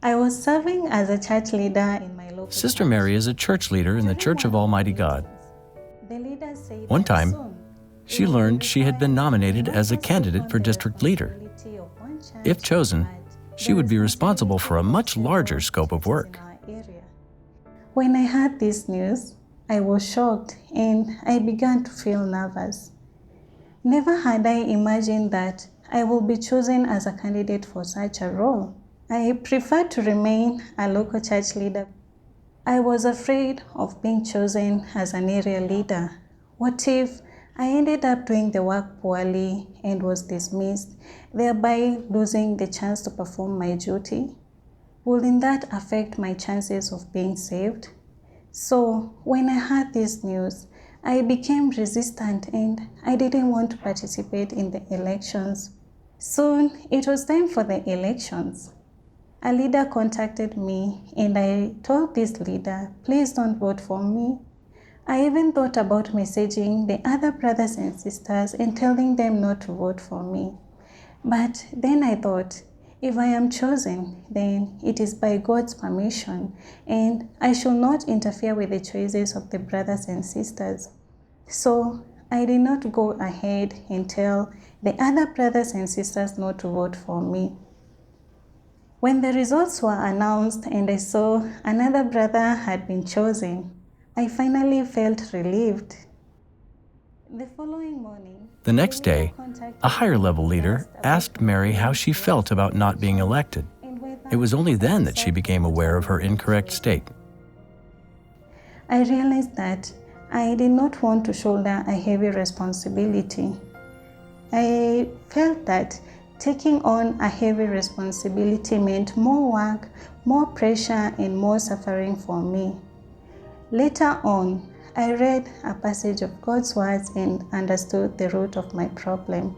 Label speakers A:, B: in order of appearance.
A: I was serving as a church leader in my local
B: Sister
A: church.
B: Mary is a church leader in the Church of Almighty God.
A: The leader said
B: One
A: that
B: time,
A: soon
B: she
A: it will
B: learned
A: be
B: she had been
A: required
B: nominated
A: not
B: as a
A: just to
B: candidate
A: fund
B: for
A: the
B: district leader.
A: responsibility of one church,
B: If chosen,
A: but
B: she
A: the
B: would be responsible for a much
A: responsibility of
B: larger
A: several
B: scope of
A: churches
B: work.
A: in our area. When I heard this news, I was shocked and I began to feel nervous. Never had I imagined that I will be chosen as a candidate for such a role. I preferred to remain a local church leader. I was afraid of being chosen as an area leader. What if I ended up doing the work poorly and was dismissed, thereby losing the chance to perform my duty? Wouldn't that affect my chances of being saved? So, when I heard this news, I became resistant and I didn't want to participate in the elections. Soon, it was time for the elections. A leader contacted me and I told this leader, please don't vote for me. I even thought about messaging the other brothers and sisters and telling them not to vote for me. But then I thought, if I am chosen, then it is by God's permission and I should not interfere with the choices of the brothers and sisters. So I did not go ahead and tell the other brothers and sisters not to vote for me. When the results were announced and I saw another brother had been chosen, I finally felt relieved. The following morning,
B: The next
A: the leader
B: day,
A: contacted
B: a higher level
A: me and
B: leader
A: about
B: asked Mary how she felt about not being elected.
A: and whether
B: It was only then that she
A: I
B: became aware of her incorrect state.
A: I realized that I did not want to shoulder a heavy responsibility. I felt that taking on a heavy responsibility meant more work, more pressure, and more suffering for me. Later on, I read a passage of God's words and understood the root of my problem.